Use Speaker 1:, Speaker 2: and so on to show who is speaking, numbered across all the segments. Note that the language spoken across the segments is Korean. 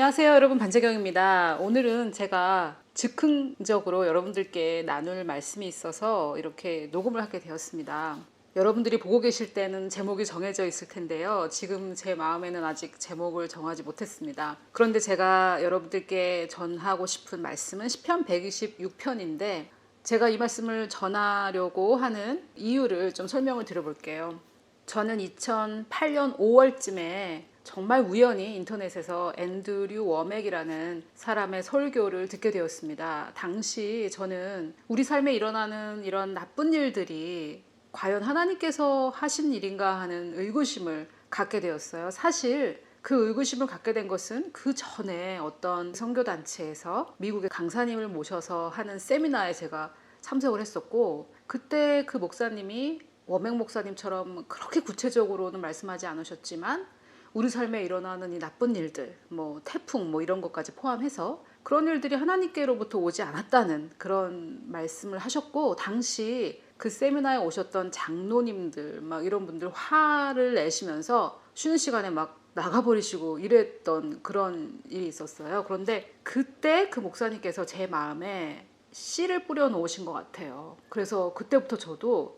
Speaker 1: 안녕하세요, 여러분. 반재경입니다. 오늘은 제가 즉흥적으로 여러분들께 나눌 말씀이 있어서 이렇게 녹음을 하게 되었습니다. 여러분들이 보고 계실 때는 제목이 정해져 있을 텐데요. 지금 제 마음에는 아직 제목을 정하지 못했습니다. 그런데 제가 여러분들께 전하고 싶은 말씀은 시편 126편인데 제가 이 말씀을 전하려고 하는 이유를 좀 설명을 드려볼게요. 저는 2008년 5월쯤에 정말 우연히 인터넷에서 앤드류 워맥이라는 사람의 설교를 듣게 되었습니다. 당시 저는 우리 삶에 일어나는 이런 나쁜 일들이 과연 하나님께서 하신 일인가 하는 의구심을 갖게 되었어요. 사실 그 의구심을 갖게 된 것은 그 전에 어떤 선교단체에서 미국의 강사님을 모셔서 하는 세미나에 제가 참석을 했었고, 그때 그 목사님이 워맥 목사님처럼 그렇게 구체적으로는 말씀하지 않으셨지만 우리 삶에 일어나는 이 나쁜 일들, 태풍 이런 것까지 포함해서 그런 일들이 하나님께로부터 오지 않았다는 그런 말씀을 하셨고, 당시 그 세미나에 오셨던 장로님들 이런 분들 화를 내시면서 쉬는 시간에 막 나가버리시고 이랬던 그런 일이 있었어요. 그런데 그때 그 목사님께서 제 마음에 씨를 뿌려 놓으신 것 같아요. 그래서 그때부터 저도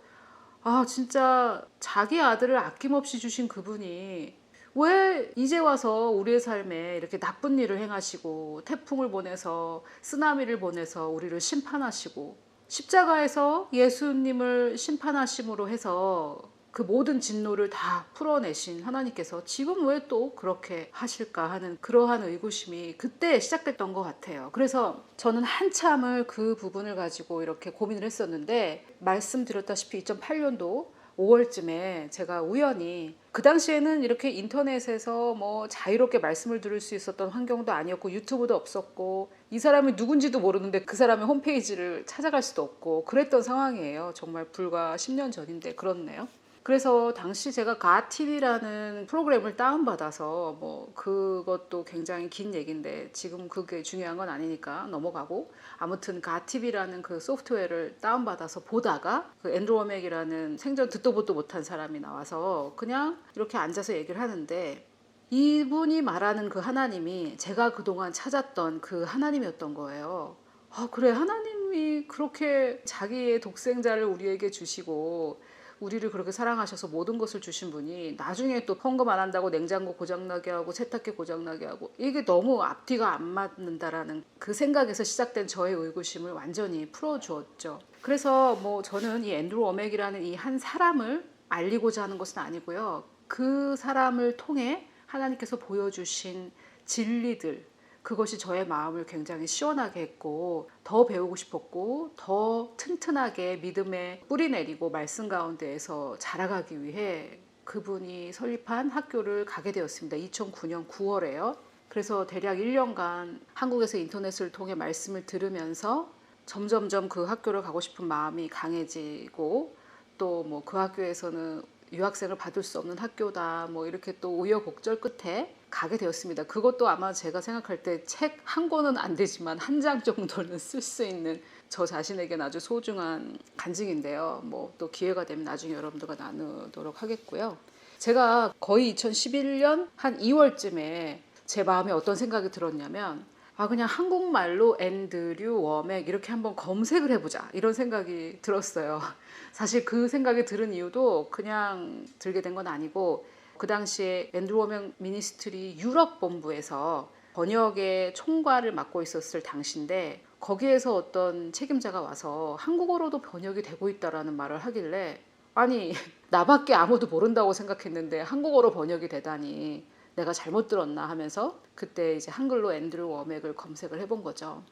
Speaker 1: 진짜 자기 아들을 아낌없이 주신 그분이 왜 이제 와서 우리의 삶에 이렇게 나쁜 일을 행하시고 태풍을 보내서 쓰나미를 보내서 우리를 심판하시고 십자가에서 예수님을 심판하심으로 해서 그 모든 진노를 다 풀어내신 하나님께서 지금 왜 또 그렇게 하실까 하는 그러한 의구심이 그때 시작됐던 것 같아요. 그래서 저는 한참을 그 부분을 가지고 이렇게 고민을 했었는데, 말씀드렸다시피 2008년도 5월쯤에 제가 우연히, 그 당시에는 이렇게 인터넷에서 자유롭게 말씀을 들을 수 있었던 환경도 아니었고 유튜브도 없었고 이 사람이 누군지도 모르는데 그 사람의 홈페이지를 찾아갈 수도 없고 그랬던 상황이에요. 정말 불과 10년 전인데 그렇네요. 그래서 당시 제가 가TV라는 프로그램을 다운받아서 그것도 굉장히 긴 얘기인데 지금 그게 중요한 건 아니니까 넘어가고, 아무튼 가TV라는 그 소프트웨어를 다운받아서 보다가 그 앤드루 워맥이라는 생전 듣도 보도 못한 사람이 나와서 그냥 이렇게 앉아서 얘기를 하는데, 이분이 말하는 그 하나님이 제가 그동안 찾았던 그 하나님이었던 거예요. 그래, 하나님이 그렇게 자기의 독생자를 우리에게 주시고 우리를 그렇게 사랑하셔서 모든 것을 주신 분이 나중에 또 헌금 안 한다고 냉장고 고장나게 하고 세탁기 고장나게 하고, 이게 너무 앞뒤가 안 맞는다라는 그 생각에서 시작된 저의 의구심을 완전히 풀어주었죠. 그래서 저는 이 앤드루 워맥이라는 이 한 사람을 알리고자 하는 것은 아니고요, 그 사람을 통해 하나님께서 보여주신 진리들, 그것이 저의 마음을 굉장히 시원하게 했고 더 배우고 싶었고 더 튼튼하게 믿음에 뿌리 내리고 말씀 가운데에서 자라가기 위해 그분이 설립한 학교를 가게 되었습니다. 2009년 9월에요. 그래서 대략 1년간 한국에서 인터넷을 통해 말씀을 들으면서 점점점 그 학교를 가고 싶은 마음이 강해지고, 또 그 학교에서는 유학생을 받을 수 없는 학교다 이렇게 또 우여곡절 끝에 가게 되었습니다. 그것도 아마 제가 생각할 때 책 한 권은 안 되지만 한 장 정도는 쓸 수 있는 저 자신에겐 아주 소중한 간증인데요. 또 기회가 되면 나중에 여러분들과 나누도록 하겠고요. 제가 거의 2011년 한 2월쯤에 제 마음에 어떤 생각이 들었냐면, 그냥 한국말로 앤드류 워맥 이렇게 한번 검색을 해보자 이런 생각이 들었어요. 사실 그 생각이 들은 이유도 그냥 들게 된 건 아니고, 그 당시에 앤드류 워맥 미니스트리 유럽 본부에서 번역의 총괄을 맡고 있었을 당시인데, 거기에서 어떤 책임자가 와서 한국어로도 번역이 되고 있다라는 말을 하길래, 아니 나밖에 아무도 모른다고 생각했는데 한국어로 번역이 되다니 내가 잘못 들었나 하면서 그때 이제 한글로 앤드류 워맥을 검색을 해본 거죠.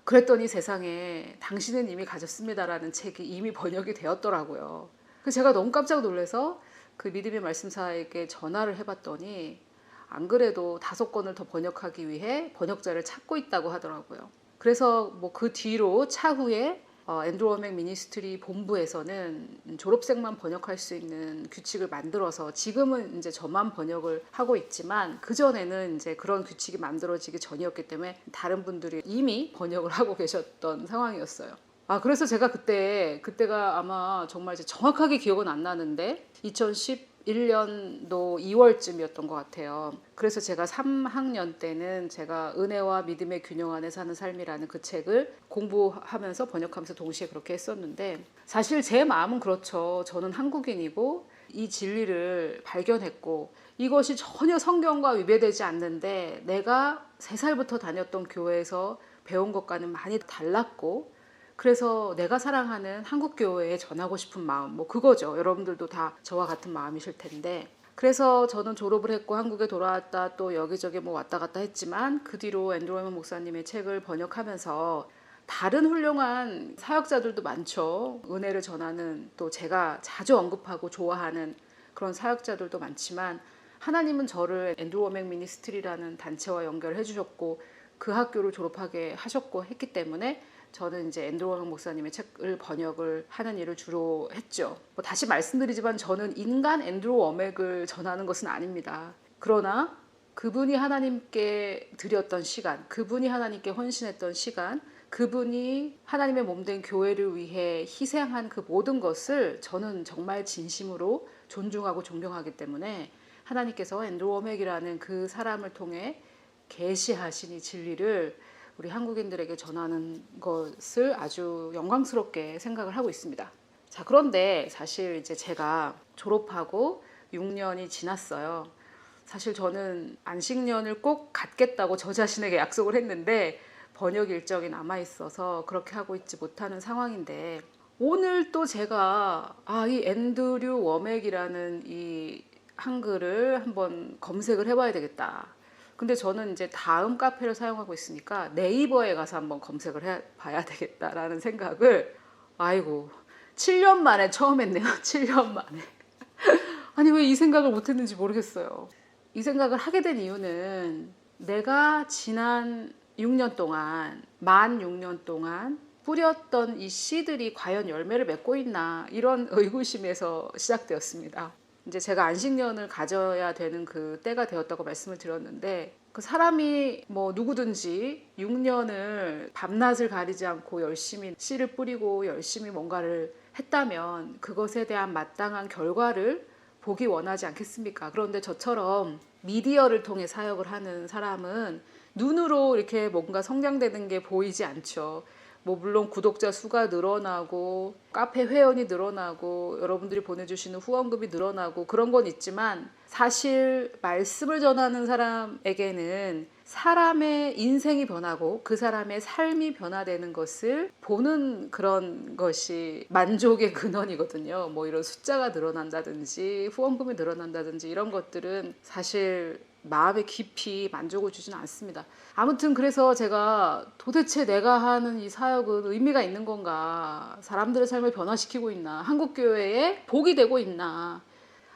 Speaker 1: 그랬더니 세상에 당신은 이미 가졌습니다라는 책이 이미 번역이 되었더라고요. 그래서 제가 너무 깜짝 놀라서 그 믿음의 말씀사에게 전화를 해봤더니 안 그래도 5권을 더 번역하기 위해 번역자를 찾고 있다고 하더라고요. 그래서 그 뒤로 차후에 앤드루 워맥 미니스트리 본부에서는 졸업생만 번역할 수 있는 규칙을 만들어서 지금은 이제 저만 번역을 하고 있지만, 그전에는 이제 그런 규칙이 만들어지기 전이었기 때문에 다른 분들이 이미 번역을 하고 계셨던 상황이었어요. 그래서 제가 그때가 아마 정말 이제 정확하게 기억은 안 나는데 2011년도 2월쯤이었던 것 같아요. 그래서 제가 3학년 때는 제가 은혜와 믿음의 균형 안에 사는 삶이라는 그 책을 공부하면서 번역하면서 동시에 그렇게 했었는데, 사실 제 마음은 그렇죠. 저는 한국인이고 이 진리를 발견했고 이것이 전혀 성경과 위배되지 않는데 내가 3살부터 다녔던 교회에서 배운 것과는 많이 달랐고, 그래서 내가 사랑하는 한국 교회에 전하고 싶은 마음, 뭐 그거죠. 여러분들도 다 저와 같은 마음이실 텐데, 그래서 저는 졸업을 했고 한국에 돌아왔다 또 여기저기 뭐 왔다 갔다 했지만, 그 뒤로 앤드루 워맥 목사님의 책을 번역하면서 다른 훌륭한 사역자들도 많죠. 은혜를 전하는, 또 제가 자주 언급하고 좋아하는 그런 사역자들도 많지만, 하나님은 저를 앤드루 워맥 미니스트리라는 단체와 연결해 주셨고 그 학교를 졸업하게 하셨고 했기 때문에 저는 이제 앤드루 워맥 목사님의 책을 번역을 하는 일을 주로 했죠. 뭐 다시 말씀드리지만 저는 인간 앤드루 워맥을 전하는 것은 아닙니다. 그러나 그분이 하나님께 드렸던 시간, 그분이 하나님께 헌신했던 시간, 그분이 하나님의 몸된 교회를 위해 희생한 그 모든 것을 저는 정말 진심으로 존중하고 존경하기 때문에 하나님께서 앤드루 워맥이라는 그 사람을 통해 계시하신 이 진리를 우리 한국인들에게 전하는 것을 아주 영광스럽게 생각을 하고 있습니다. 자, 그런데 사실 이제 제가 졸업하고 6년이 지났어요. 사실 저는 안식년을 꼭 갖겠다고 저 자신에게 약속을 했는데 번역 일정이 남아 있어서 그렇게 하고 있지 못하는 상황인데, 오늘 또 제가 이 앤드류 워맥이라는 이 한글을 한번 검색을 해봐야 되겠다. 근데 저는 이제 다음 카페를 사용하고 있으니까 네이버에 가서 한번 검색을 해봐야 되겠다라는 생각을, 아이고 7년 만에 처음 했네요. 7년 만에. 아니 왜 이 생각을 못했는지 모르겠어요. 이 생각을 하게 된 이유는 내가 지난 6년 동안, 만 6년 동안 뿌렸던 이 씨들이 과연 열매를 맺고 있나, 이런 의구심에서 시작되었습니다. 이제 제가 안식년을 가져야 되는 그 때가 되었다고 말씀을 드렸는데, 그 사람이 뭐 누구든지 6년을 밤낮을 가리지 않고 열심히 씨를 뿌리고 열심히 뭔가를 했다면 그것에 대한 마땅한 결과를 보기 원하지 않겠습니까? 그런데 저처럼 미디어를 통해 사역을 하는 사람은 눈으로 이렇게 뭔가 성장되는 게 보이지 않죠. 뭐 물론 구독자 수가 늘어나고 카페 회원이 늘어나고 여러분들이 보내주시는 후원금이 늘어나고 그런 건 있지만, 사실 말씀을 전하는 사람에게는 사람의 인생이 변하고 그 사람의 삶이 변화되는 것을 보는 그런 것이 만족의 근원이거든요. 뭐 이런 숫자가 늘어난다든지 후원금이 늘어난다든지 이런 것들은 사실 마음에 깊이 만족을 주지는 않습니다. 아무튼 그래서 제가 도대체 내가 하는 이 사역은 의미가 있는 건가, 사람들의 삶을 변화시키고 있나, 한국교회에 복이 되고 있나,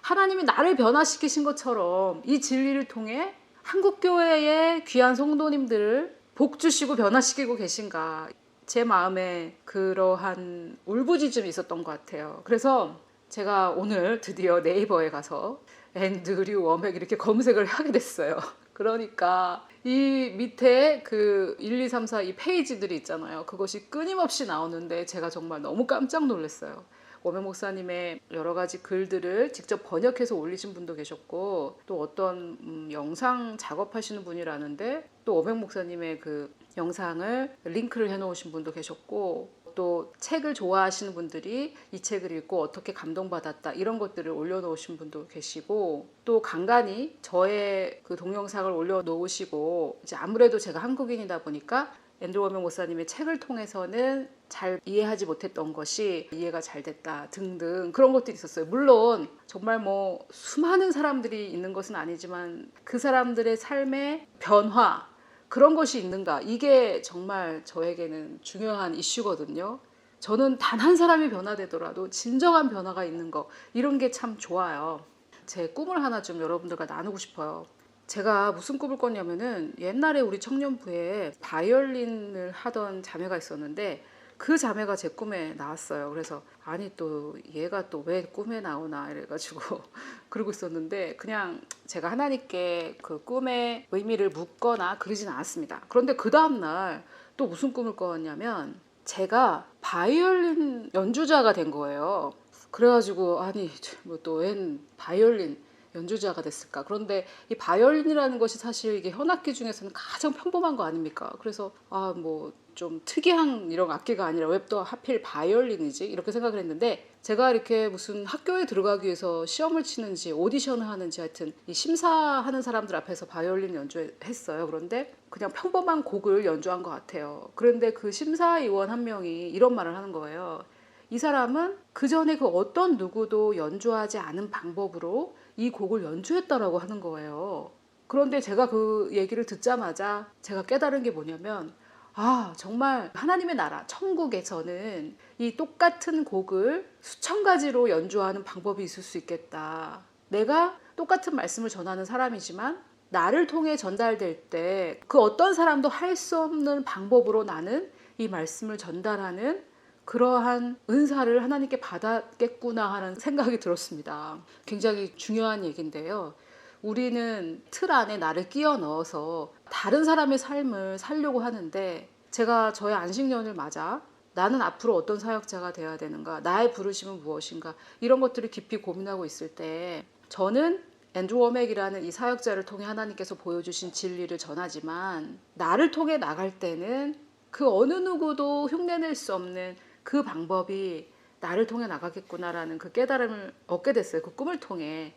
Speaker 1: 하나님이 나를 변화시키신 것처럼 이 진리를 통해 한국교회의 귀한 성도님들을 복 주시고 변화시키고 계신가, 제 마음에 그러한 울부짖음이 있었던 것 같아요. 그래서 제가 오늘 드디어 네이버에 가서 앤드류 워맥 이렇게 검색을 하게 됐어요. 그러니까 이 밑에 그 1, 2, 3, 4 이 페이지들이 있잖아요. 그것이 끊임없이 나오는데 제가 정말 너무 깜짝 놀랐어요. 워맥 목사님의 여러 가지 글들을 직접 번역해서 올리신 분도 계셨고, 또 어떤 영상 작업하시는 분이라는데 또 워맥 목사님의 그 영상을 링크를 해놓으신 분도 계셨고, 또 책을 좋아하시는 분들이 이 책을 읽고 어떻게 감동받았다 이런 것들을 올려놓으신 분도 계시고, 또 간간히 저의 그 동영상을 올려놓으시고, 이제 아무래도 제가 한국인이다 보니까 앤드루 워맥 목사님의 책을 통해서는 잘 이해하지 못했던 것이 이해가 잘 됐다 등등 그런 것들이 있었어요. 물론 정말 뭐 수많은 사람들이 있는 것은 아니지만 그 사람들의 삶의 변화, 그런 것이 있는가, 이게 정말 저에게는 중요한 이슈거든요. 저는 단 한 사람이 변화되더라도 진정한 변화가 있는 거, 이런 게 참 좋아요. 제 꿈을 하나 좀 여러분들과 나누고 싶어요. 제가 무슨 꿈을 꿨냐면은, 옛날에 우리 청년부에 바이올린을 하던 자매가 있었는데 그 자매가 제 꿈에 나왔어요. 그래서 아니 또 얘가 또 왜 꿈에 나오나 이래가지고 그러고 있었는데, 그냥 제가 하나님께 그 꿈의 의미를 묻거나 그러진 않았습니다. 그런데 그 다음날 또 무슨 꿈을 꿨냐면, 제가 바이올린 연주자가 된 거예요. 그래가지고 아니 뭐 또 웬 바이올린 연주자가 됐을까. 그런데 이 바이올린이라는 것이 사실 이게 현악기 중에서는 가장 평범한 거 아닙니까? 그래서 아 뭐 좀 특이한 이런 악기가 아니라 왜 또 하필 바이올린이지? 이렇게 생각을 했는데 제가 이렇게 무슨 학교에 들어가기 위해서 시험을 치는지 오디션을 하는지 하여튼 이 심사하는 사람들 앞에서 바이올린 연주했어요. 그런데 그냥 평범한 곡을 연주한 것 같아요. 그런데 그 심사위원 한 명이 이런 말을 하는 거예요. 이 사람은 그 전에 그 어떤 누구도 연주하지 않은 방법으로 이 곡을 연주했다라고 하는 거예요. 그런데 제가 그 얘기를 듣자마자 제가 깨달은 게 뭐냐면 아 정말 하나님의 나라 천국에서는 이 똑같은 곡을 수천 가지로 연주하는 방법이 있을 수 있겠다. 내가 똑같은 말씀을 전하는 사람이지만 나를 통해 전달될 때 그 어떤 사람도 할 수 없는 방법으로 나는 이 말씀을 전달하는 그러한 은사를 하나님께 받았겠구나 하는 생각이 들었습니다. 굉장히 중요한 얘기인데요. 우리는 틀 안에 나를 끼워 넣어서 다른 사람의 삶을 살려고 하는데 제가 저의 안식년을 맞아 나는 앞으로 어떤 사역자가 되어야 되는가, 나의 부르심은 무엇인가 이런 것들을 깊이 고민하고 있을 때 저는 앤드루 워맥이라는 이 사역자를 통해 하나님께서 보여주신 진리를 전하지만 나를 통해 나갈 때는 그 어느 누구도 흉내낼 수 없는 그 방법이 나를 통해 나가겠구나라는 그 깨달음을 얻게 됐어요. 그 꿈을 통해.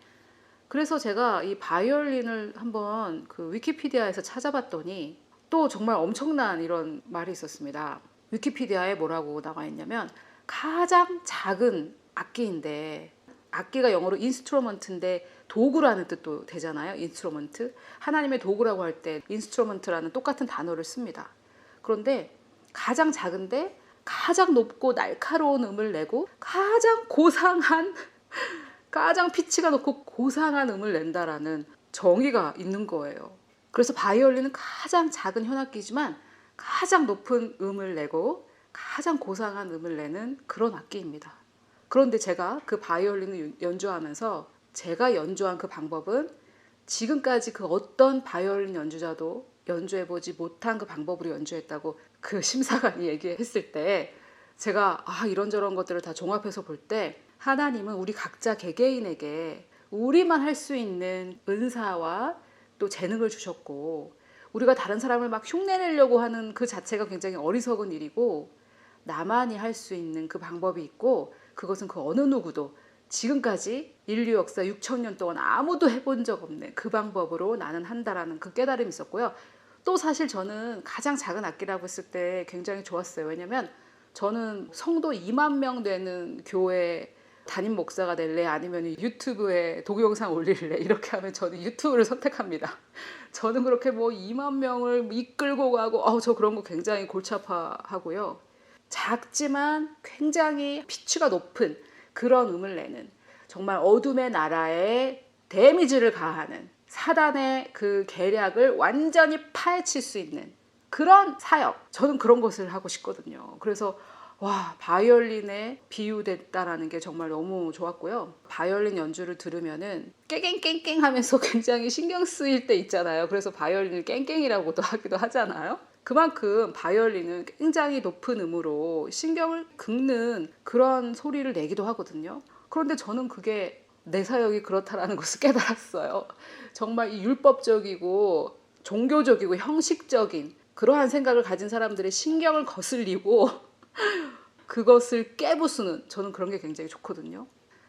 Speaker 1: 그래서 제가 이 바이올린을 한번 그 위키피디아에서 찾아봤더니 또 정말 엄청난 이런 말이 있었습니다. 위키피디아에 뭐라고 나와 있냐면 가장 작은 악기인데 악기가 영어로 인스트루먼트인데 도구라는 뜻도 되잖아요. 인스트루먼트. 하나님의 도구라고 할 때 인스트루먼트라는 똑같은 단어를 씁니다. 그런데 가장 작은데 가장 높고 날카로운 음을 내고 가장 고상한 가장 피치가 높고 고상한 음을 낸다라는 정의가 있는 거예요. 그래서 바이올린은 가장 작은 현악기지만 가장 높은 음을 내고 가장 고상한 음을 내는 그런 악기입니다. 그런데 제가 그 바이올린을 연주하면서 제가 연주한 그 방법은 지금까지 그 어떤 바이올린 연주자도 연주해보지 못한 그 방법으로 연주했다고 그 심사관이 얘기했을 때 제가 이런저런 것들을 다 종합해서 볼 때 하나님은 우리 각자 개개인에게 우리만 할 수 있는 은사와 또 재능을 주셨고 우리가 다른 사람을 막 흉내내려고 하는 그 자체가 굉장히 어리석은 일이고 나만이 할 수 있는 그 방법이 있고 그것은 그 어느 누구도 지금까지 인류 역사 6,000년 동안 아무도 해본 적 없는 그 방법으로 나는 한다라는 그 깨달음이 있었고요. 또 사실 저는 가장 작은 악기라고 했을 때 굉장히 좋았어요. 왜냐면 저는 성도 2만 명 되는 교회 담임 목사가 될래 아니면 유튜브에 동영상 올릴래 이렇게 하면 저는 유튜브를 선택합니다. 저는 그렇게 뭐 2만 명을 이끌고 가고 저 그런 거 굉장히 골치 아파하고요. 작지만 굉장히 피치가 높은 그런 음을 내는 정말 어둠의 나라에 데미지를 가하는 사단의 그 계략을 완전히 파헤칠 수 있는 그런 사역 저는 그런 것을 하고 싶거든요. 그래서 바이올린에 비유됐다라는 게 정말 너무 좋았고요. 바이올린 연주를 들으면은 깽깽깽깽 하면서 굉장히 신경 쓰일 때 있잖아요. 그래서 바이올린을 깽깽이라고도 하기도 하잖아요. 그만큼 바이올린은 굉장히 높은 음으로 신경을 긁는 그런 소리를 내기도 하거든요. 그런데 저는 그게 내 사역이 그렇다라는 것을 깨달았어요. 정말 이 율법적이고 종교적이고 형식적인 그러한 생각을 가진 사람들의 신경을 거슬리고 그것을 깨부수는 저는 그런 게 굉장히 좋거든요.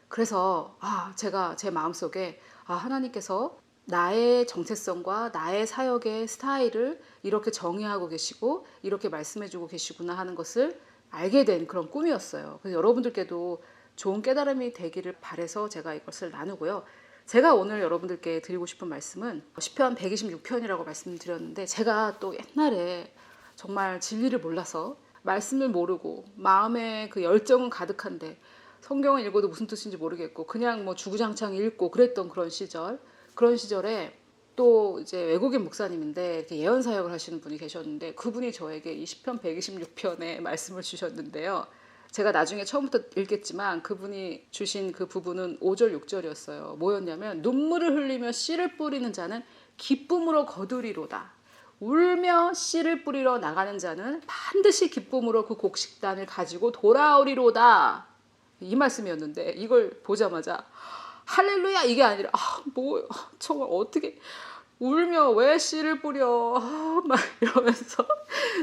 Speaker 1: 그래서 제가 제 마음속에 하나님께서 나의 정체성과 나의 사역의 스타일을 이렇게 정의하고 계시고 이렇게 말씀해주고 계시구나 하는 것을 알게 된 그런 꿈이었어요. 그래서 여러분들께도 좋은 깨달음이 되기를 바라서 제가 이것을 나누고요. 제가 오늘 여러분들께 드리고 싶은 말씀은 시편 126편이라고 말씀드렸는데 제가 또 옛날에 정말 진리를 몰라서 말씀을 모르고 마음에 그 열정은 가득한데 성경을 읽어도 무슨 뜻인지 모르겠고 그냥 뭐 주구장창 읽고 그랬던 그런 시절에 또 이제 외국인 목사님인데 이렇게 예언 사역을 하시는 분이 계셨는데 그분이 저에게 이 시편 126편의 말씀을 주셨는데요. 제가 나중에 처음부터 읽겠지만 그분이 주신 그 부분은 5절 6절이었어요. 뭐였냐면 눈물을 흘리며 씨를 뿌리는 자는 기쁨으로 거두리로다. 울며 씨를 뿌리러 나가는 자는 반드시 기쁨으로 그 곡식단을 가지고 돌아오리로다. 이 말씀이었는데 이걸 보자마자 할렐루야 이게 아니라 뭐 정말 어떻게 울며 왜 씨를 뿌려 막 이러면서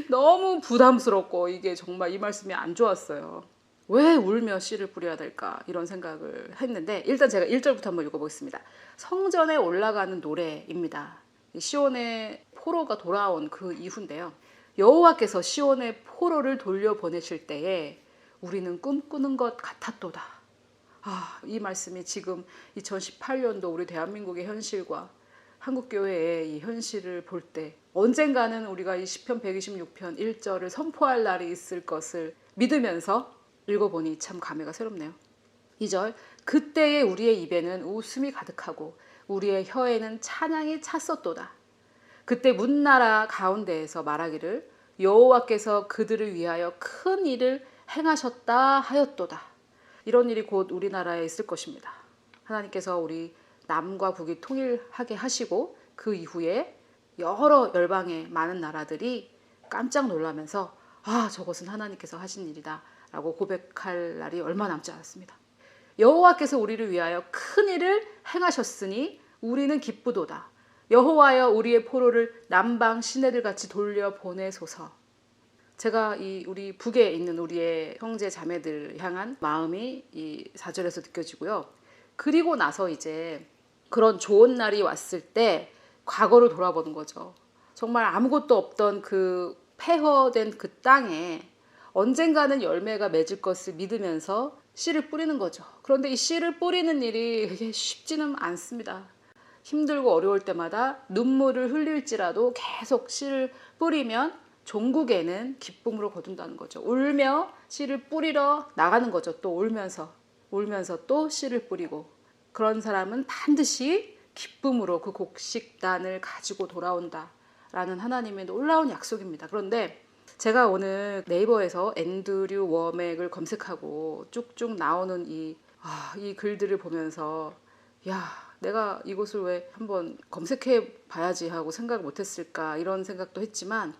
Speaker 1: 너무 부담스럽고 이게 정말 이 말씀이 안 좋았어요. 왜 울며 씨를 뿌려야 될까 이런 생각을 했는데 일단 제가 1절부터 한번 읽어보겠습니다. 성전에 올라가는 노래입니다. 시온의 포로가 돌아온 그 이후인데요. 여호와께서 시온의 포로를 돌려보내실 때에 우리는 꿈꾸는 것 같았도다. 이 말씀이 지금 2018년도 우리 대한민국의 현실과 한국교회의 이 현실을 볼 때 언젠가는 우리가 이 시편 126편 1절을 선포할 날이 있을 것을 믿으면서 읽어보니 참 감회가 새롭네요. 2절 그때에 우리의 입에는 웃음이 가득하고 우리의 혀에는 찬양이 찼었도다. 그때 문나라 가운데에서 말하기를 여호와께서 그들을 위하여 큰 일을 행하셨다 하였도다. 이런 일이 곧 우리나라에 있을 것입니다. 하나님께서 우리 남과 북이 통일하게 하시고 그 이후에 여러 열방의 많은 나라들이 깜짝 놀라면서 저것은 하나님께서 하신 일이다 라고 고백할 날이 얼마 남지 않았습니다. 여호와께서 우리를 위하여 큰 일을 행하셨으니 우리는 기쁘도다. 여호와여 우리의 포로를 남방 시내들 같이 돌려 보내소서. 제가 우리 북에 있는 우리의 형제 자매들 향한 마음이 이 4절에서 느껴지고요. 그리고 나서 이제 그런 좋은 날이 왔을 때 과거로 돌아보는 거죠. 정말 아무것도 없던 그 폐허된 그 땅에 언젠가는 열매가 맺을 것을 믿으면서 씨를 뿌리는 거죠. 그런데 이 씨를 뿌리는 일이 그게 쉽지는 않습니다. 힘들고 어려울 때마다 눈물을 흘릴지라도 계속 씨를 뿌리면 종국에는 기쁨으로 거둔다는 거죠. 울며 씨를 뿌리러 나가는 거죠. 또 울면서 또 씨를 뿌리고 그런 사람은 반드시 기쁨으로 그 곡식단을 가지고 돌아온다라는 하나님의 놀라운 약속입니다. 그런데 제가 오늘 네이버에서 앤드류 워맥을 검색하고 쭉쭉 나오는 이 글들을 보면서 내가 이것을 왜 한번 검색해 봐야지 하고 생각을 못했을까 이런 생각도 했지만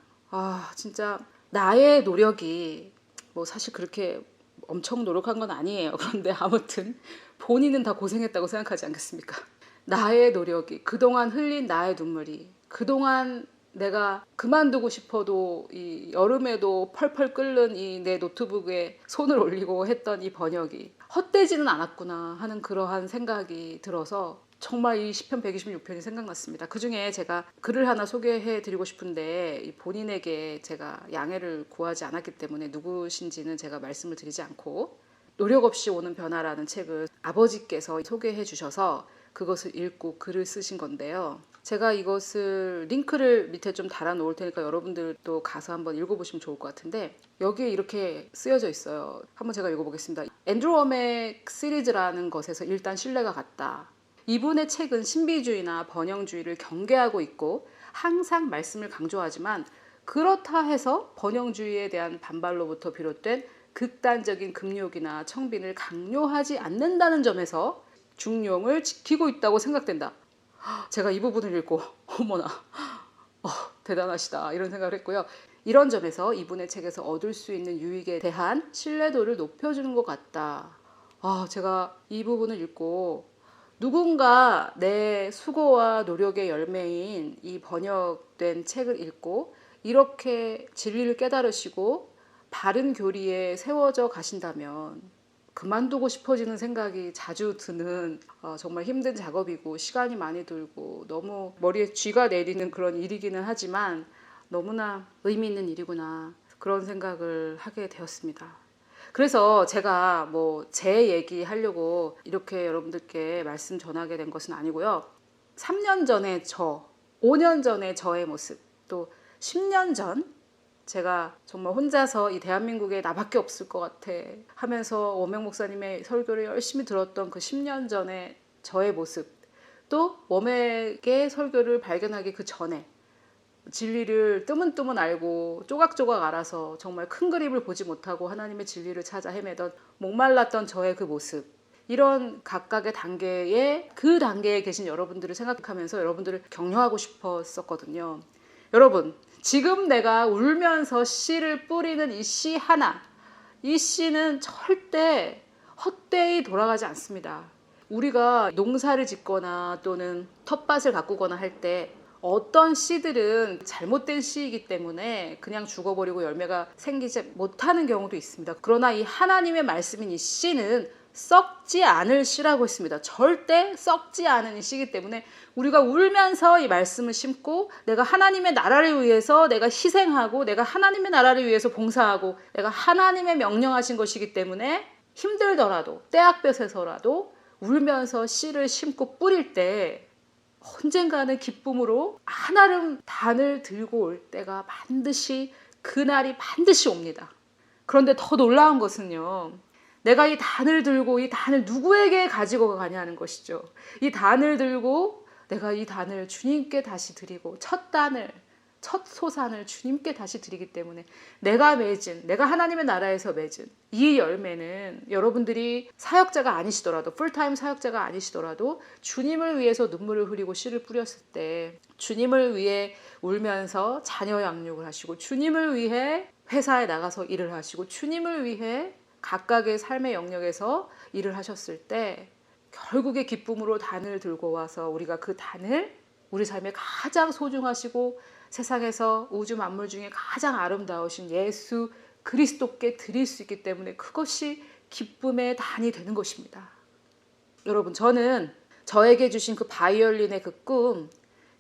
Speaker 1: 진짜 나의 노력이 뭐 사실 그렇게 엄청 노력한 건 아니에요. 그런데 아무튼 본인은 다 고생했다고 생각하지 않겠습니까? 나의 노력이 그동안 흘린 나의 눈물이 그동안 내가 그만두고 싶어도 이 여름에도 펄펄 끓는 이 내 노트북에 손을 올리고 했던 이 번역이 헛되지는 않았구나 하는 그러한 생각이 들어서 정말 이 시편 126편이 생각났습니다. 그중에 제가 글을 하나 소개해 드리고 싶은데 본인에게 제가 양해를 구하지 않았기 때문에 누구신지는 제가 말씀을 드리지 않고 노력 없이 오는 변화라는 책을 아버지께서 소개해 주셔서 그것을 읽고 글을 쓰신 건데요. 제가 이것을 링크를 밑에 좀 달아 놓을 테니까 여러분들도 가서 한번 읽어보시면 좋을 것 같은데 여기에 이렇게 쓰여져 있어요. 한번 제가 읽어보겠습니다. 앤드루 워맥 시리즈라는 것에서 일단 신뢰가 갔다. 이분의 책은 신비주의나 번영주의를 경계하고 있고 항상 말씀을 강조하지만 그렇다 해서 번영주의에 대한 반발로부터 비롯된 극단적인 금욕이나 청빈을 강요하지 않는다는 점에서 중용을 지키고 있다고 생각된다. 제가 이 부분을 읽고 어머나 대단하시다 이런 생각을 했고요. 이런 점에서 이분의 책에서 얻을 수 있는 유익에 대한 신뢰도를 높여주는 것 같다. 제가 이 부분을 읽고 누군가 내 수고와 노력의 열매인 이 번역된 책을 읽고 이렇게 진리를 깨달으시고 바른 교리에 세워져 가신다면 그만두고 싶어지는 생각이 자주 드는 정말 힘든 작업이고 시간이 많이 들고 너무 머리에 쥐가 내리는 그런 일이기는 하지만 너무나 의미 있는 일이구나 그런 생각을 하게 되었습니다. 그래서 제가 뭐 제 얘기 하려고 이렇게 여러분들께 말씀 전하게 된 것은 아니고요. 3년 전에 5년 전에 저의 모습, 또 10년 전 제가 정말 혼자서 이 대한민국에 나밖에 없을 것 같아 하면서 워맥 목사님의 설교를 열심히 들었던 그 10년 전에 저의 모습, 또 워맥의 설교를 발견하기 그 전에 진리를 뜨문뜨문 알고 조각조각 알아서 정말 큰 그림을 보지 못하고 하나님의 진리를 찾아 헤매던 목말랐던 저의 그 모습, 이런 각각의 단계에 그 단계에 계신 여러분들을 생각하면서 여러분들을 격려하고 싶었었거든요. 여러분, 지금 내가 울면서 씨를 뿌리는 이 씨 하나, 이 씨는 절대 헛되이 돌아가지 않습니다. 우리가 농사를 짓거나 또는 텃밭을 가꾸거나 할 때 어떤 씨들은 잘못된 씨이기 때문에 그냥 죽어버리고 열매가 생기지 못하는 경우도 있습니다. 그러나 이 하나님의 말씀인 이 씨는 썩지 않을 씨라고 했습니다. 절대 썩지 않은 이 씨이기 때문에 우리가 울면서 이 말씀을 심고 내가 하나님의 나라를 위해서 내가 희생하고 내가 하나님의 나라를 위해서 봉사하고 내가 하나님의 명령하신 것이기 때문에 힘들더라도 떼약볕에서라도 울면서 씨를 심고 뿌릴 때 언젠가는 기쁨으로 한아름 단을 들고 올 때가 반드시, 그날이 반드시 옵니다. 그런데 더 놀라운 것은요, 내가 이 단을 들고 이 단을 누구에게 가지고 가냐는 것이죠. 이 단을 들고 내가 이 단을 주님께 다시 드리고 첫 소산을 주님께 다시 드리기 때문에 내가 하나님의 나라에서 맺은 이 열매는 여러분들이 사역자가 아니시더라도, 풀타임 사역자가 아니시더라도 주님을 위해서 눈물을 흘리고 씨를 뿌렸을 때, 주님을 위해 울면서 자녀 양육을 하시고, 주님을 위해 회사에 나가서 일을 하시고, 주님을 위해 각각의 삶의 영역에서 일을 하셨을 때 결국에 기쁨으로 단을 들고 와서 우리가 그 단을 우리 삶에 가장 소중하시고 세상에서 우주 만물 중에 가장 아름다우신 예수 그리스도께 드릴 수 있기 때문에 그것이 기쁨의 단이 되는 것입니다. 여러분, 저는 저에게 주신 그 바이올린의 그 꿈,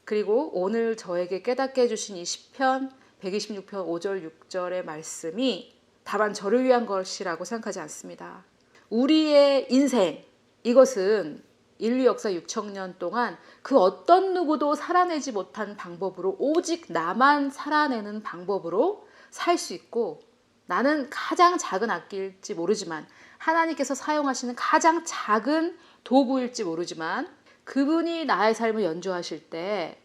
Speaker 1: 그리고 오늘 저에게 깨닫게 해주신 이 시편 126편 5절 6절의 말씀이 다만 저를 위한 것이라고 생각하지 않습니다. 우리의 인생, 이것은 인류 역사 6,000년 동안 그 어떤 누구도 살아내지 못한 방법으로, 오직 나만 살아내는 방법으로 살 수 있고, 나는 가장 작은 악기일지 모르지만, 하나님께서 사용하시는 가장 작은 도구일지 모르지만, 그분이 나의 삶을 연주하실 때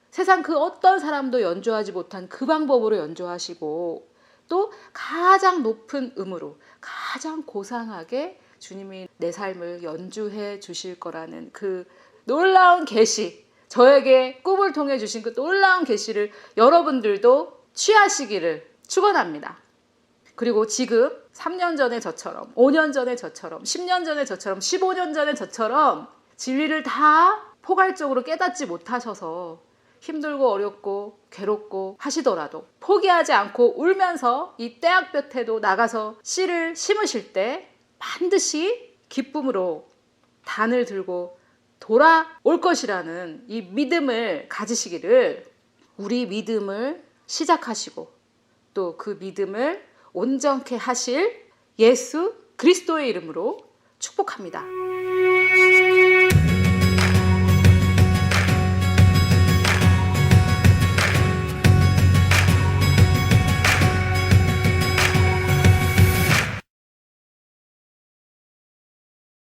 Speaker 1: 세상 그 어떤 사람도 연주하지 못한 그 방법으로 연주하시고, 또 가장 높은 음으로 가장 고상하게 주님이 내 삶을 연주해 주실 거라는 그 놀라운 계시, 저에게 꿈을 통해 주신 그 놀라운 계시를 여러분들도 취하시기를 축원합니다. 그리고 지금 3년 전에 저처럼, 5년 전에 저처럼, 10년 전에 저처럼, 15년 전에 저처럼 진리를 다 포괄적으로 깨닫지 못하셔서 힘들고 어렵고 괴롭고 하시더라도 포기하지 않고 울면서 이 떼약볕에도 나가서 씨를 심으실 때 반드시 기쁨으로 단을 들고 돌아올 것이라는 이 믿음을 가지시기를, 우리 믿음을 시작하시고 또 그 믿음을 온전케 하실 예수 그리스도의 이름으로 축복합니다.